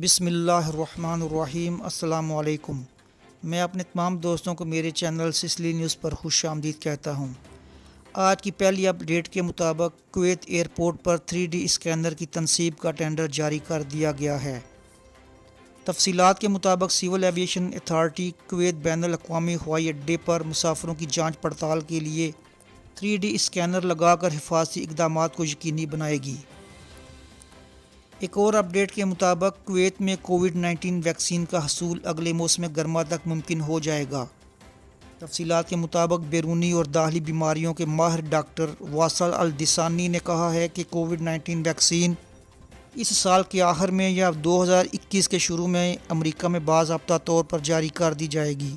بسم اللہ الرحمن الرحیم۔ السلام علیکم۔ میں اپنے تمام دوستوں کو میرے چینل سسلی نیوز پر خوش آمدید کہتا ہوں۔ آج کی پہلی اپڈیٹ کے مطابق کویت ایئرپورٹ پر 3D اسکینر کی تنصیب کا ٹینڈر جاری کر دیا گیا ہے۔ تفصیلات کے مطابق سول ایویشن اتھارٹی کویت بین الاقوامی ہوائی اڈے پر مسافروں کی جانچ پڑتال کے لیے 3D اسکینر لگا کر حفاظتی اقدامات کو یقینی بنائے گی۔ ایک اور اپڈیٹ کے مطابق کویت میں کووڈ-19 ویکسین کا حصول اگلے موسم گرما تک ممکن ہو جائے گا۔ تفصیلات کے مطابق بیرونی اور داخلی بیماریوں کے ماہر ڈاکٹر واصل الدسانی نے کہا ہے کہ کووڈ-19 ویکسین اس سال کے آخر میں یا 2021 کے شروع میں امریکہ میں باضابطہ طور پر جاری کر دی جائے گی۔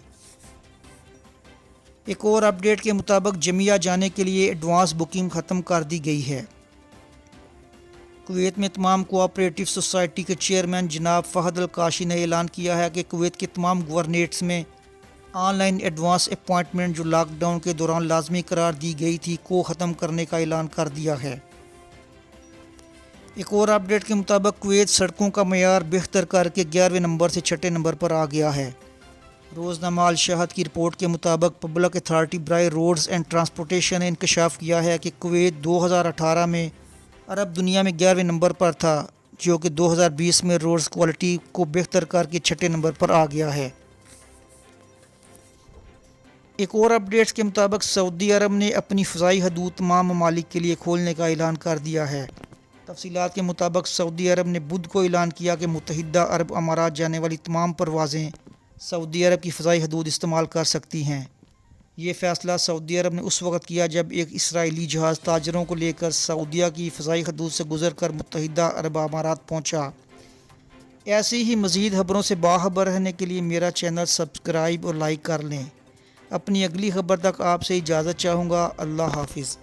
ایک اور اپڈیٹ کے مطابق جمعہ جانے کے لیے ایڈوانس بکنگ ختم کر دی گئی ہے۔ کویت میں تمام کوآپریٹو سوسائٹی کے چیئرمین جناب فہد الکاشی نے اعلان کیا ہے کہ کویت کے تمام گورنریٹس میں آن لائن ایڈوانس اپائنٹمنٹ جو لاک ڈاؤن کے دوران لازمی قرار دی گئی تھی کو ختم کرنے کا اعلان کر دیا ہے۔ ایک اور اپڈیٹ کے مطابق کویت سڑکوں کا معیار بہتر کر کے 11ویں نمبر سے 6 نمبر پر آ گیا ہے۔ روزنامہ الشہد کی رپورٹ کے مطابق پبلک اتھارٹی برائے روڈز اینڈ ٹرانسپورٹیشن نے انکشاف کیا ہے کہ کویت 2018 میں عرب دنیا میں 11ویں نمبر پر تھا، جو کہ 2020 میں روڈز کوالٹی کو بہتر کر کے 6 نمبر پر آ گیا ہے۔ ایک اور اپڈیٹس کے مطابق سعودی عرب نے اپنی فضائی حدود تمام ممالک کے لیے کھولنے کا اعلان کر دیا ہے۔ تفصیلات کے مطابق سعودی عرب نے بدھ کو اعلان کیا کہ متحدہ عرب امارات جانے والی تمام پروازیں سعودی عرب کی فضائی حدود استعمال کر سکتی ہیں۔ یہ فیصلہ سعودی عرب نے اس وقت کیا جب ایک اسرائیلی جہاز تاجروں کو لے کر سعودیہ کی فضائی حدود سے گزر کر متحدہ عرب امارات پہنچا۔ ایسی ہی مزید خبروں سے باخبر رہنے کے لیے میرا چینل سبسکرائب اور لائک کر لیں۔ اپنی اگلی خبر تک آپ سے اجازت چاہوں گا۔ اللہ حافظ۔